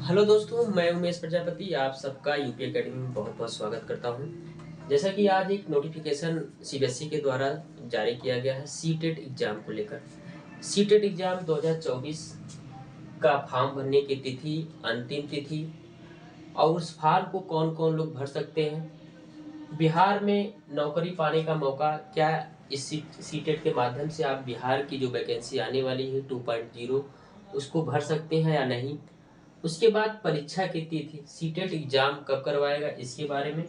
Hello दोस्तों, मैं उमेश प्रजापति आप सबका यूपी एकेडमी में बहुत बहुत स्वागत करता हूं। जैसा कि आज एक नोटिफिकेशन सीबीएसई के द्वारा जारी किया गया है सीटेट एग्जाम को लेकर। सीटेट एग्जाम 2024 का फॉर्म भरने की तिथि, अंतिम तिथि और उस फॉर्म को कौन कौन लोग भर सकते हैं, बिहार में नौकरी पाने का मौका क्या, इस सीटेट के माध्यम से आप बिहार की जो वैकेंसी आने वाली है 2.0 उसको भर सकते हैं या नहीं। उसके बाद परीक्षा की तिथि, सीटेट एग्जाम कब करवाएगा इसके बारे में,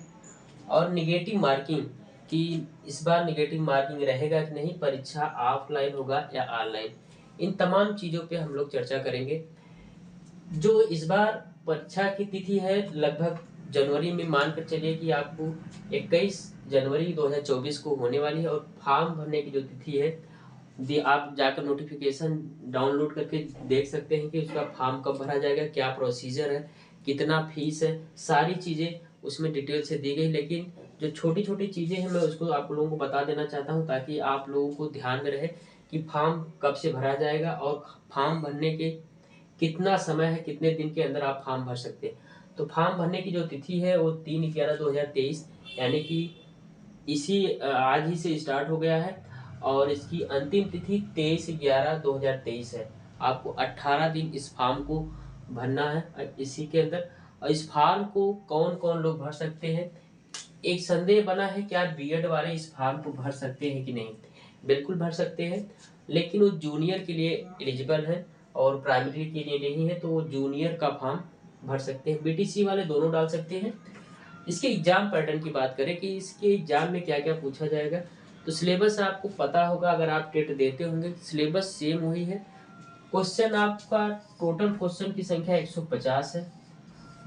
और निगेटिव मार्किंग कि इस बार निगेटिव मार्किंग रहेगा कि नहीं, परीक्षा ऑफलाइन होगा या ऑनलाइन, इन तमाम चीज़ों पे हम लोग चर्चा करेंगे। जो इस बार परीक्षा की तिथि है लगभग जनवरी में, मानकर चलिए कि आपको 21 जनवरी 2024 को होने वाली है, और फॉर्म भरने की जो तिथि है आप जाकर नोटिफिकेशन डाउनलोड करके देख सकते हैं कि उसका फॉर्म कब भरा जाएगा, क्या प्रोसीजर है, कितना फीस है, सारी चीज़ें उसमें डिटेल से दी गई। लेकिन जो छोटी छोटी चीज़ें हैं मैं उसको आप लोगों को बता देना चाहता हूं ताकि आप लोगों को ध्यान में रहे कि फॉर्म कब से भरा जाएगा और फॉर्म भरने के कितना समय है, कितने दिन के अंदर आप फॉर्म भर सकते हैं। तो फॉर्म भरने की जो तिथि है वो 3/11/2023 यानी कि आज ही से स्टार्ट हो गया है, और इसकी अंतिम तिथि 23/11/2023 है। आपको 18 दिन इस फॉर्म को भरना है इसी के अंदर। और इस फॉर्म को कौन कौन लोग भर सकते हैं, एक संदेह बना है क्या बीएड वाले इस फॉर्म को भर सकते हैं कि नहीं। बिल्कुल भर सकते हैं, लेकिन वो जूनियर के लिए एलिजिबल है और प्राइमरी के लिए नहीं है, तो वो जूनियर का फॉर्म भर सकते हैं। बीटीसी वाले दोनों डाल सकते हैं। इसके एग्जाम पैटर्न की बात करें कि इसके एग्जाम में क्या क्या पूछा जाएगा, तो सिलेबस आपको पता होगा, अगर आप टेट देते होंगे सिलेबस सेम वही है। क्वेश्चन आपका, टोटल क्वेश्चन की संख्या 150 है,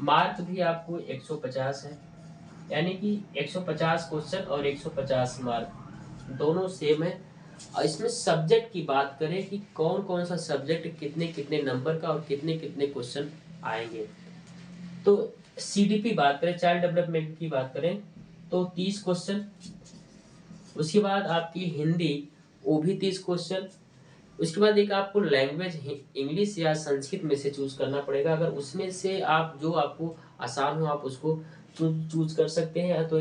मार्क भी आपको 150 है, यानी कि 150 क्वेश्चन और 150 मार्क दोनों सेम है। और इसमें सब्जेक्ट की बात करें कि कौन कौन सा सब्जेक्ट कितने कितने नंबर का और कितने कितने क्वेश्चन आएंगे, तो सीडीपी बात करें, चाइल्ड डेवलपमेंट की बात करें, तो 30 क्वेश्चन। उसके बाद आपकी हिंदी, वो भी 30 क्वेश्चन। उसके बाद एक आपको लैंग्वेज इंग्लिश या संस्कृत में से चूज करना पड़ेगा, अगर उसमें से आप जो आपको आसान हो आप उसको चूज कर सकते हैं, या तो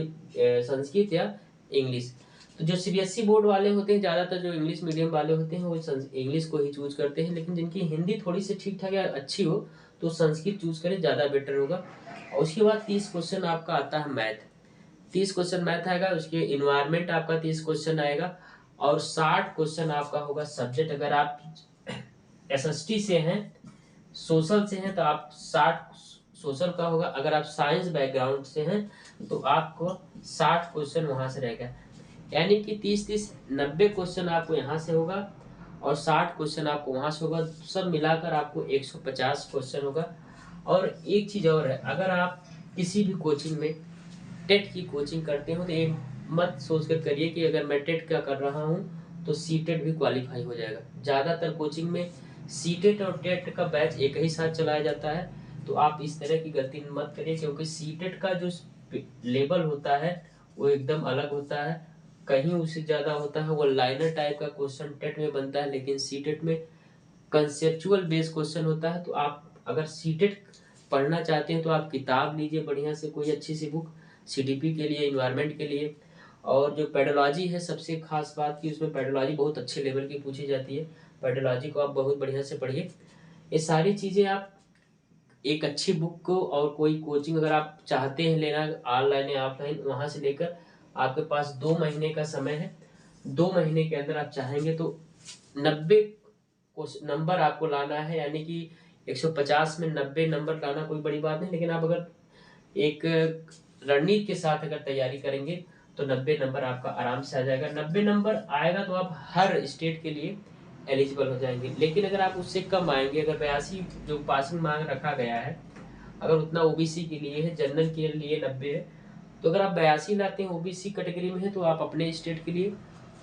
संस्कृत या इंग्लिश। तो जो सीबीएसई बोर्ड वाले होते हैं, ज़्यादातर जो इंग्लिश मीडियम वाले होते हैं वो इंग्लिश को ही चूज करते हैं, लेकिन जिनकी हिंदी थोड़ी सी ठीक ठाक या अच्छी हो तो संस्कृत चूज करें, ज़्यादा बेटर होगा। और उसके बाद 30 क्वेश्चन आपका आता है मैथ, 30 क्वेश्चन मैथ आएगा। उसके इन्वायरमेंट आपका 30 क्वेश्चन आएगा, और 60 क्वेश्चन आपका होगा सब्जेक्ट। अगर आप एसएसटी से हैं, सोशल से हैं, तो आप 60 सोशल का होगा। अगर आप साइंस बैकग्राउंड से हैं तो आपको 60 क्वेश्चन वहां से रहेगा, यानी कि 30-30 90 क्वेश्चन आपको यहाँ से होगा और 60 क्वेश्चन आपको वहां से होगा, सब मिलाकर आपको 150 क्वेश्चन होगा। और एक चीज और है, अगर आप किसी भी कोचिंग में टेट की कोचिंग करते हो तो ये मत सोच कर करिए कि अगर मैं टेट का कर रहा हूँ तो सी टेट भी क्वालिफाई हो जाएगा। ज़्यादातर कोचिंग में सी टेट और टेट का बैच एक ही साथ चलाया जाता है, तो आप इस तरह की गलती मत करिए, क्योंकि सी टेट का जो लेवल होता है वो एकदम अलग होता है, कहीं उससे ज़्यादा होता है। वो लाइनर टाइप का क्वेश्चन टेट में बनता है, लेकिन सी टेट में कंसेप्चुअल बेस्ड क्वेश्चन होता है। तो आप अगर सी टेट पढ़ना चाहते हैं तो आप किताब लीजिए बढ़िया से, कोई अच्छी सी बुक सीडीपी के लिए, इन्वायरमेंट के लिए। और जो पेडोलॉजी है, सबसे खास बात की उसमें पेडोलॉजी बहुत अच्छे लेवल की पूछी जाती है, पेडोलॉजी को आप बहुत बढ़िया से पढ़िए। ये सारी चीज़ें आप एक अच्छी बुक को, और कोई कोचिंग अगर आप चाहते हैं लेना ऑनलाइन या ऑफलाइन, वहाँ से लेकर आपके पास 2 महीने का समय है। 2 महीने के अंदर आप चाहेंगे तो 90 नंबर आपको लाना है, यानी कि 150 में 90 नंबर लाना कोई बड़ी बात नहीं, लेकिन आप अगर एक रणनीति के साथ अगर तैयारी करेंगे तो 90 नंबर आपका आराम से आ जाएगा। 90 नंबर आएगा तो आप हर स्टेट के लिए एलिजिबल हो जाएंगे। लेकिन अगर आप उससे कम आएंगे, अगर 82 जो पासिंग मार्क रखा गया है, अगर उतना ओबीसी के लिए है, जनरल के लिए 90 है, तो अगर आप 82 लाते हैं ओबीसी कैटेगरी में है तो आप अपने स्टेट के लिए,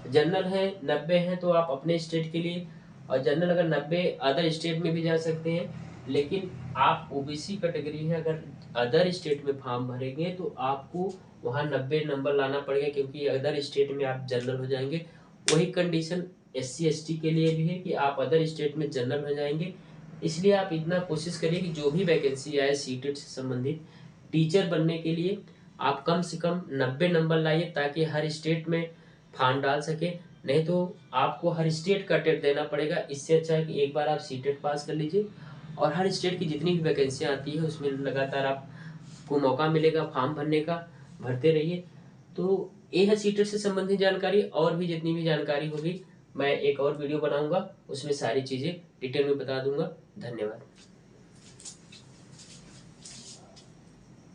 जनरल है 90 है तो आप अपने स्टेट के लिए, और जनरल अगर 90 अदर स्टेट में भी जा सकते हैं। लेकिन आप ओबीसी कैटेगरी है, अगर अदर स्टेट में फॉर्म भरेंगे तो आपको वहाँ 90 नंबर लाना पड़ेगा, क्योंकि अदर स्टेट में आप जनरल हो जाएंगे। वही कंडीशन SC ST के लिए भी है कि आप अदर स्टेट में जनरल हो जाएंगे इसलिए आप इतना कोशिश करिए कि जो भी वैकेंसी आए सीटेट से संबंधित टीचर बनने के लिए आप कम से कम 90 नंबर लाइए, ताकि हर स्टेट में फॉर्म डाल सके। नहीं तो आपको हर स्टेट का टेट देना पड़ेगा। इससे अच्छा है कि एक बार आप सीटेट पास कर लीजिए और हर स्टेट की जितनी भी वैकेंसियाँ आती है उसमें लगातार आपको मौका मिलेगा फॉर्म भरने का, भरते रहिए। तो ये है सीटेट से संबंधित जानकारी। और भी जितनी भी जानकारी होगी मैं एक और वीडियो बनाऊंगा, उसमें सारी चीज़ें डिटेल में बता दूंगा। धन्यवाद।